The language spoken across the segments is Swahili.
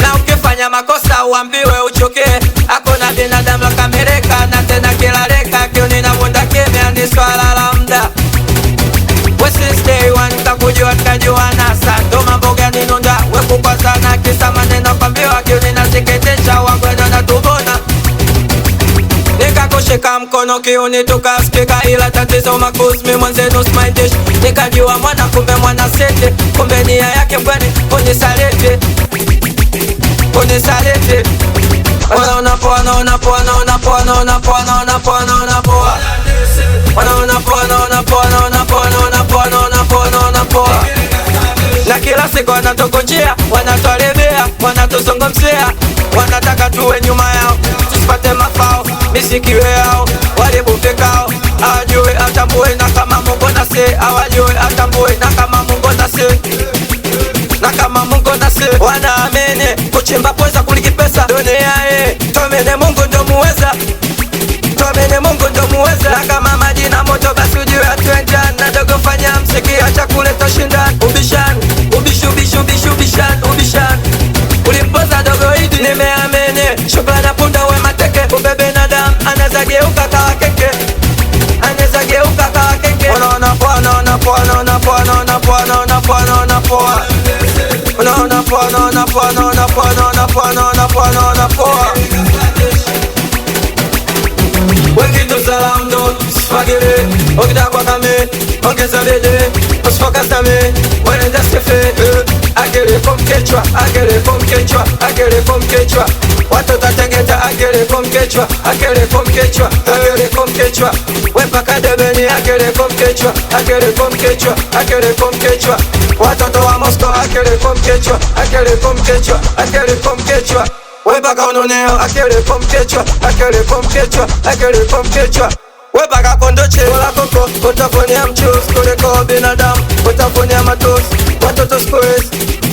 Na ukifanya makosa uambiwe uchoke. Hakuna binadamu lokamilika na tena kila reka kiuni na munda kimya ni swala la mda. We since day one kakujua tukajuana ndo mambo gani nunda weku kwa sana kisa maneno kwambiwa kiuni na siketesha wangwena na tubona. Nikakushika mkono kiuni tukasikika ila tatizo makuzmi mwenzenu smaitish. Nikajua mwana kumbe mwana sete kumbe nia yake mbweni unisalete. Unisalete. Wanaona poa, naona poa, naona poa, naona poa, naona poa, naona poa. Wanaona poa, naona poa, naona poa, naona poa, naona poa, naona poa. Na kila siku wanatokojea, wanatualebea, wanatusongomzea. Wanataka tuwe nyuma yao, tusipate mafao, misikiwe yao, walibufekao. Hawajue atambue na kama Mungu nase. Hawajue atambue na kama Mungu nase. Na kama Mungu nase. Wanaamene kuchimba pweza kuliki pesa dunia tomene Mungu ndo muweza. Tomene Mungu ndo muweza. Na kama maji na moto basi ujue atuendan. Na dogo fanya msiki acha kuleta shindan. Ubishan, ubishu, bishu, bishu, bishan, ubishan. Ulimpoza dogo hidi nimeamene. Shukla na punda we mateke. Ubebe na dam aneza geuka kawa keke. Aneza geuka kawa keke. Unaona poa, naona poa, naona poa, naona poa, naona poa, naona poa. Unaona poa, naona poa, naona poa, naona poa, naona poa, naona poa. Wengitu salam don spagere. Ogida kwa kame ongeza bede. Usfoka same wenenda sefe. Agere komkechwa, agere komkechwa, agere komkechwa. Watoto tengeta agere komkechwa, agere komkechwa, agere komkechwa. Wepaka debeni agere komkechwa, agere komkechwa, agere komkechwa. Watoto wa Moscow agere komkechwa, agere komkechwa, agere komkechwa. Wepaka unoneo agere komkechwa, agere komkechwa, agere komkechwa. Wepaka kondoche wala koko utafonia mchuzi kuleko binadamu utafonia matosi. Watoto squares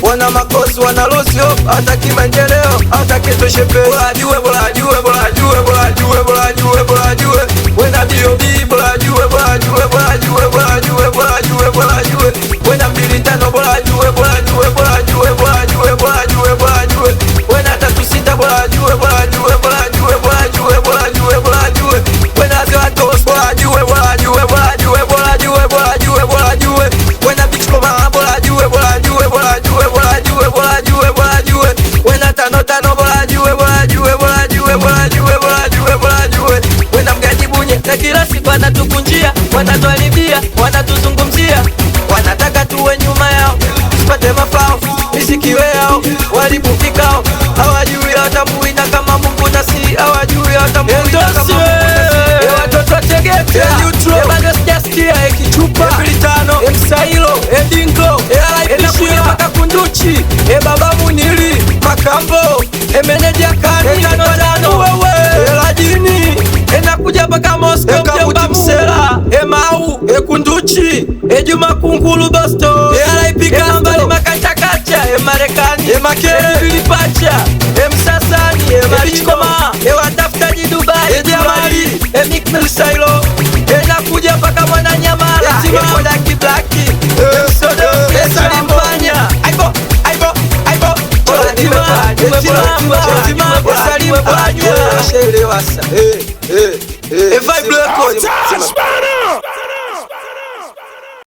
wana makosi wana losi hope hata kimaendeleo hata kitu shepe. Bora jue, bora jue, bora jue, bora jue, bora jue, bora jue. Wena B.O.B bora jue, bora jue, bora jue, bora jue, bora jue, bora jue. Wena 2-5 bora jue, bora jue, bora jue, bora jue, bora jue, bora jue. Wena 3-6 bora jue, bora jue, bora jue, bora jue, bora jue, bora jue. Wena ziwatos bora jue, bora jue, bora jue, bora jue, bora jue, bora jue. Wena bitch koma bora jue, bora jue, bora jue, bora jue, bora jue, bora jue. Wena 5-5 bora jue, bora jue, bora jue, bora jue, bora jue, bora jue. Wena mgaji bunye na kila siku wanatukunjia, wanatualibia, wanatuzungumzia. Wanataka tuwe nyuma yao, tusipate mafao, misikiwe yao, walibufikao. Hawajui watambui na kama Mungu nasi. Hawajui watambui na kama Mungu nasi. Watoto tegeta ebado sijasikia ekichupa Ebritano, Emsailo, Edingo, enakuja paka kunduchi Ebaba Muniri, Makambo, Emeneja Kani, Nodano wewe Elajini, enakuja paka Moscow Mjomba Msela, Emau, Ekunduchi, Ejuma Kungulu Bosto, Elaipika Mbali Makachakacha, Emarekani, Emakere Filipacha, Emsasani, Emarichkoma, Ewatafutaji Dubai, Ejamari, Emikmilsailo, enakuja paka mwana Nyamala, Ekodaki Blaki, Emsodo, Esalimbanya, Aibo, Aibo, Aibo, Etima, Etima, Esalimba, Esalimba, Esalimba,